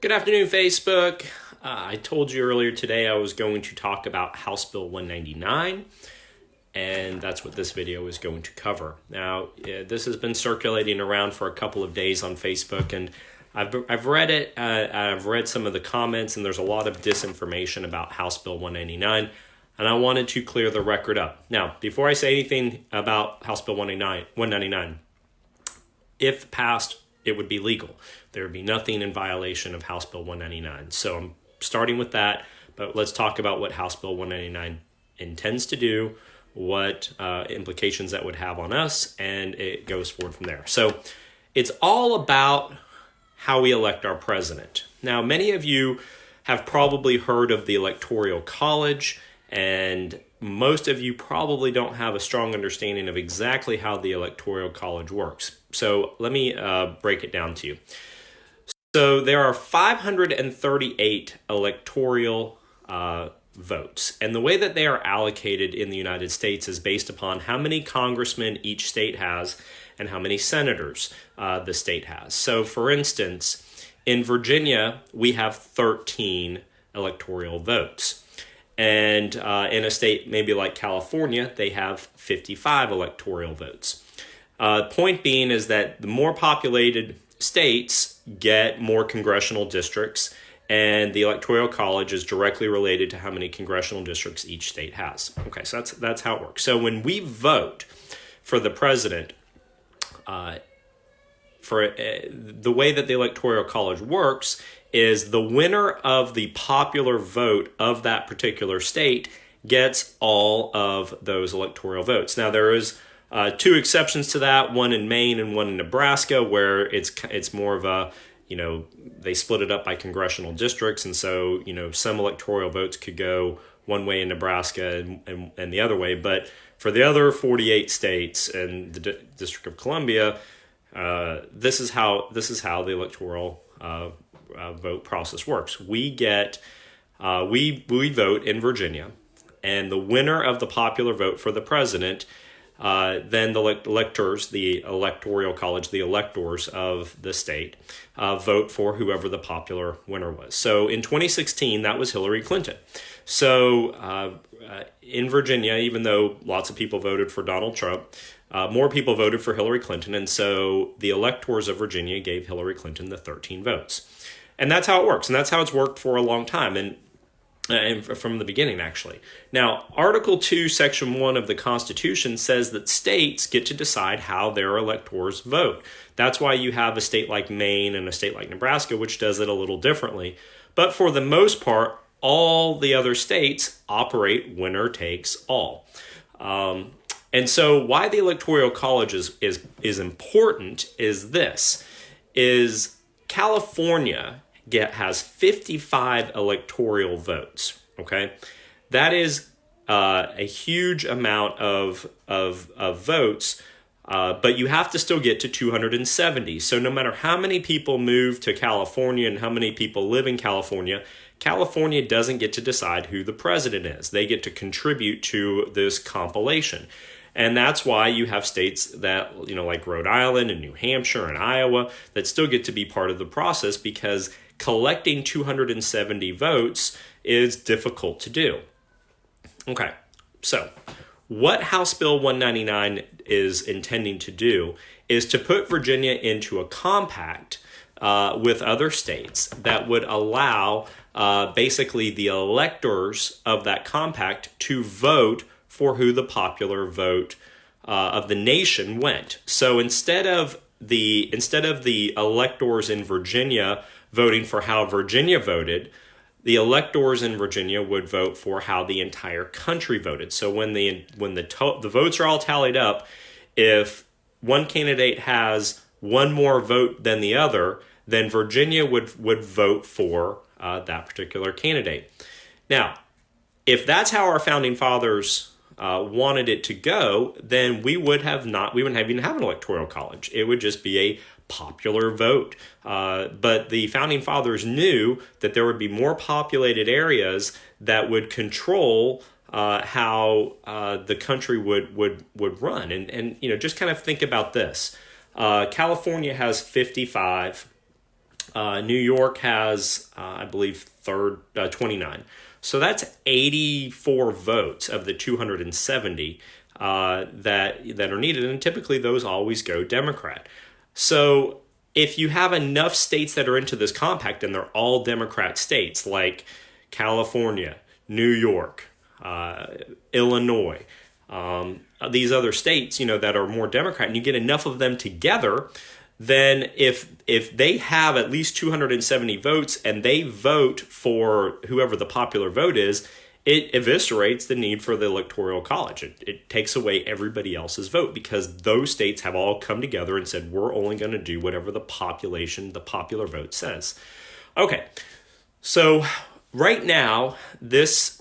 Good afternoon, Facebook. I told you earlier today I was going to talk about House Bill 199, and that's what this video is going to cover. Now, this has been circulating around for a couple of days on Facebook, and I've read it. I've read some of the comments, and there's a lot of disinformation about House Bill 199, and I wanted to clear the record up. Now, before I say anything about House Bill 199, if passed, it would be legal. There would be nothing in violation of House Bill 199. So I'm starting with that, but let's talk about what House Bill 199 intends to do, what implications that would have on us, and it goes forward from there. So it's all about how we elect our president. Now, many of you have probably heard of the Electoral College, and most of you probably don't have a strong understanding of exactly how the Electoral College works. So let me break it down to you. So there are 538 electoral votes, and the way that they are allocated in the United States is based upon how many congressmen each state has and how many senators the state has. So for instance, in Virginia, we have 13 electoral votes. And in a state maybe like California, they have 55 electoral votes. Point being is that the more populated states get more congressional districts, and the Electoral College is directly related to how many congressional districts each state has. Okay, so that's how it works. So when we vote for the president, the way that the Electoral College works is the winner of the popular vote of that particular state gets all of those electoral votes. Now, there is two exceptions to that, one in Maine and one in Nebraska, where it's more of a, they split it up by congressional districts. And so, some electoral votes could go one way in Nebraska and the other way. But for the other 48 states and the District of Columbia, this is how the electoral vote process works. We vote in Virginia, and the winner of the popular vote for the president, then the electors, the Electoral College, the electors of the state, vote for whoever the popular winner was. So in 2016, that was Hillary Clinton. So in Virginia, even though lots of people voted for Donald Trump, more people voted for Hillary Clinton, and so the electors of Virginia gave Hillary Clinton the 13 votes. And that's how it works, and that's how it's worked for a long time, and from the beginning, actually. Now, Article 2, Section 1 of the Constitution says that states get to decide how their electors vote. That's why you have a state like Maine and a state like Nebraska, which does it a little differently. But for the most part, all the other states operate winner takes all. And so why the Electoral College is important is this, is California has 55 electoral votes, okay? That is a huge amount of votes, but you have to still get to 270. So no matter how many people move to California and how many people live in California, California doesn't get to decide who the president is. They get to contribute to this compilation. And that's why you have states that, like Rhode Island and New Hampshire and Iowa, that still get to be part of the process, because collecting 270 votes is difficult to do. Okay, so what House Bill 199 is intending to do is to put Virginia into a compact with other states that would allow basically the electors of that compact to vote for who the popular vote of the nation went. So instead of the electors in Virginia voting for how Virginia voted, the electors in Virginia would vote for how the entire country voted. So when the votes are all tallied up, if one candidate has one more vote than the other, then Virginia would vote for that particular candidate. Now, if that's how our founding fathers wanted it to go, then we wouldn't even have an electoral college. It would just be a popular vote. But the founding fathers knew that there would be more populated areas that would control how the country would run. And just kind of think about this. California has 55 New York has, I believe, 29. So that's 84 votes of the 270 that are needed, and typically those always go Democrat. So if you have enough states that are into this compact and they're all Democrat states like California, New York, Illinois, these other states, that are more Democrat, and you get enough of them together, then if they have at least 270 votes and they vote for whoever the popular vote is, it eviscerates the need for the Electoral College. It takes away everybody else's vote because those states have all come together and said, we're only going to do whatever the popular vote says. Okay, so right now, this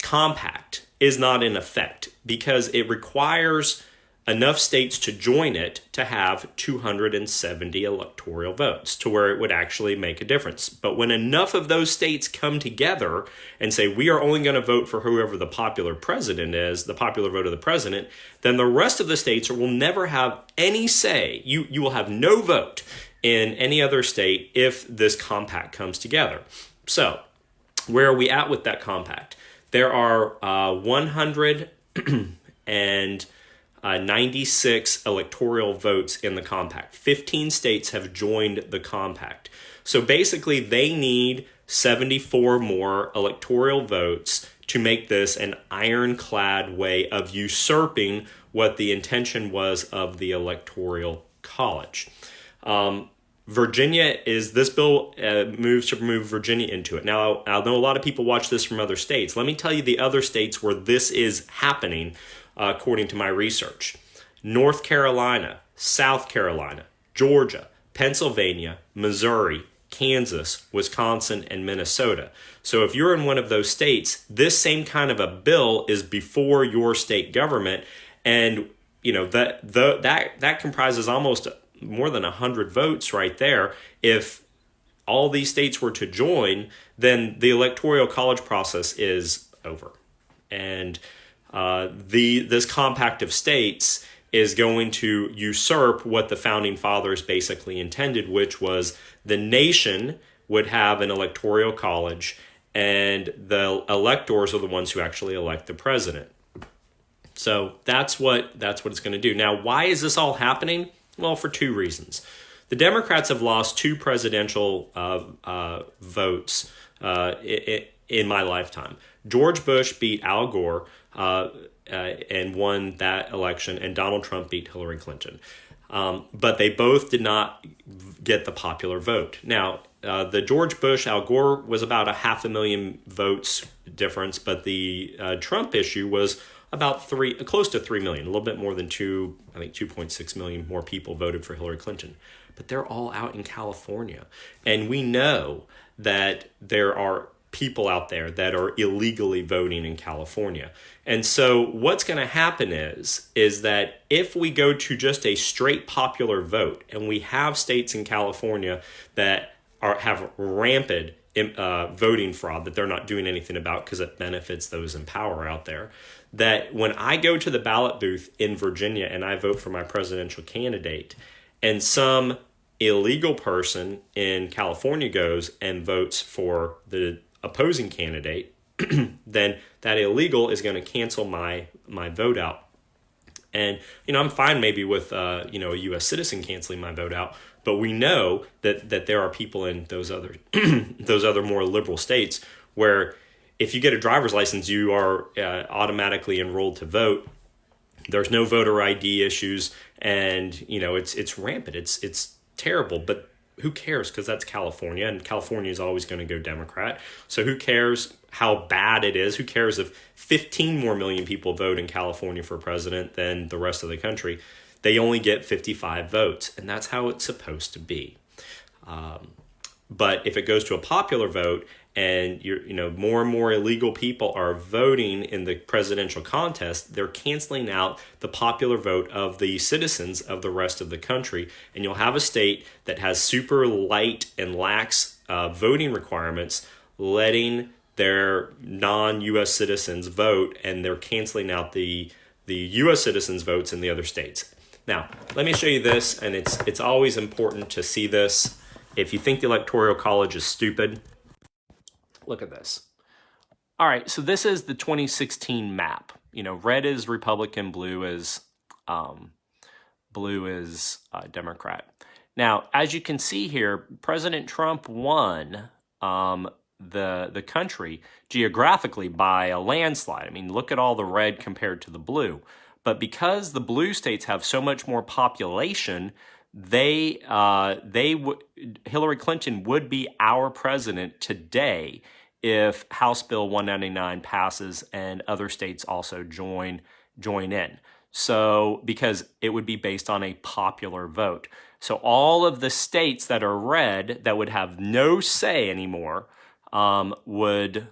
compact is not in effect because it requires enough states to join it to have 270 electoral votes to where it would actually make a difference. But when enough of those states come together and say, we are only going to vote for whoever the popular president is, the popular vote of the president, then the rest of the states will never have any say. You will have no vote in any other state if this compact comes together. So where are we at with that compact? There are 196 electoral votes in the compact. 15 states have joined the compact. So basically, they need 74 more electoral votes to make this an ironclad way of usurping what the intention was of the Electoral College. This bill moves to move Virginia into it. Now, I know a lot of people watch this from other states. Let me tell you the other states where this is happening, according to my research. North Carolina, South Carolina, Georgia, Pennsylvania, Missouri, Kansas, Wisconsin, and Minnesota. So if you're in one of those states, this same kind of a bill is before your state government, and that comprises almost more than 100 votes right there. If all these states were to join, then the Electoral College process is over. And this compact of states is going to usurp what the founding fathers basically intended, which was the nation would have an electoral college and the electors are the ones who actually elect the president. So that's what it's going to do. Now, why is this all happening? Well, for two reasons. The Democrats have lost two presidential votes in my lifetime. George Bush beat Al Gore and won that election, and Donald Trump beat Hillary Clinton. But they both did not get the popular vote. Now, the George Bush, Al Gore was about 500,000 votes difference, but the Trump issue was about close to 3 million, a little bit more than 2.6 million more people voted for Hillary Clinton. But they're all out in California. And we know that there are people out there that are illegally voting in California. And so what's going to happen is that if we go to just a straight popular vote, and we have states in California that have rampant voting fraud that they're not doing anything about because it benefits those in power out there, that when I go to the ballot booth in Virginia and I vote for my presidential candidate, and some illegal person in California goes and votes for the opposing candidate, then that illegal is going to cancel my vote out. And, I'm fine maybe with, a U.S. citizen canceling my vote out, but we know that there are people in those other those other more liberal states where if you get a driver's license, you are automatically enrolled to vote. There's no voter ID issues, and it's rampant. It's terrible, but who cares? Because that's California, and California is always going to go Democrat. So who cares how bad it is? Who cares if 15 more million people vote in California for president than the rest of the country? They only get 55 votes, and that's how it's supposed to be. But if it goes to a popular vote, and more and more illegal people are voting in the presidential contest, they're canceling out the popular vote of the citizens of the rest of the country. And you'll have a state that has super light and lax voting requirements, letting their non-U.S. citizens vote, and they're canceling out the U.S. citizens' votes in the other states. Now, let me show you this, and it's always important to see this. If you think the Electoral College is stupid, look at this. All right, so this is the 2016 map. You know, red is Republican, blue is Democrat. Now, as you can see here, President Trump won the country geographically by a landslide. I mean, look at all the red compared to the blue. But because the blue states have so much more population, Hillary Clinton would be our president today if House Bill 199 passes and other states also join in. So, because it would be based on a popular vote. So all of the states that are red that would have no say anymore would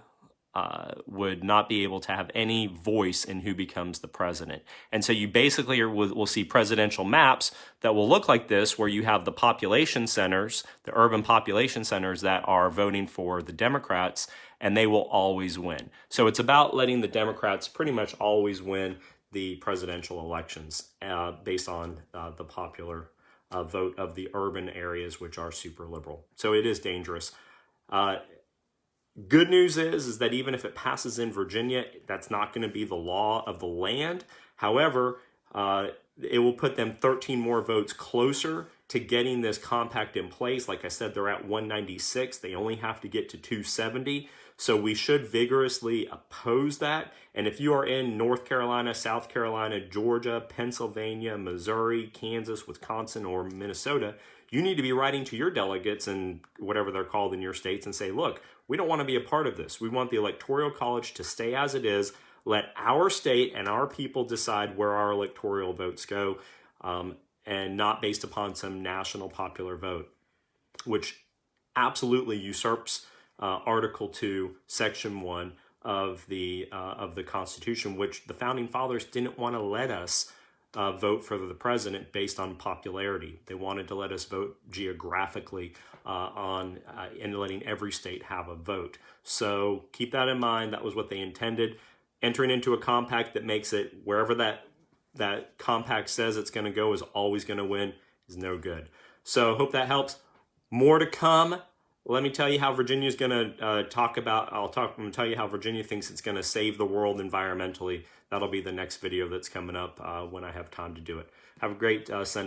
not be able to have any voice in who becomes the president. And so you basically will see presidential maps that will look like this, where you have the population centers, the urban population centers that are voting for the Democrats, and they will always win. So it's about letting the Democrats pretty much always win the presidential elections based on the popular vote of the urban areas, which are super liberal. So it is dangerous. Good news is that even if it passes in Virginia, that's not going to be the law of the land. However, it will put them 13 more votes closer to getting this compact in place. Like I said, they're at 196. They only have to get to 270. So we should vigorously oppose that. And if you are in North Carolina, South Carolina, Georgia, Pennsylvania, Missouri, Kansas, Wisconsin, or Minnesota, you need to be writing to your delegates and whatever they're called in your states and say, look, we don't want to be a part of this. We want the Electoral College to stay as it is. Let our state and our people decide where our electoral votes go, and not based upon some national popular vote, which absolutely usurps Article 2, Section 1 of the Constitution, which the Founding Fathers didn't want to let us vote for the president based on popularity. They wanted to let us vote geographically and letting every state have a vote. So keep that in mind. That was what they intended. Entering into a compact that makes it wherever that compact says it's going to go is always going to win is no good. So hope that helps. More to come. Let me tell you how Virginia is going to I'm going to tell you how Virginia thinks it's going to save the world environmentally. That'll be the next video that's coming up when I have time to do it. Have a great Sunday.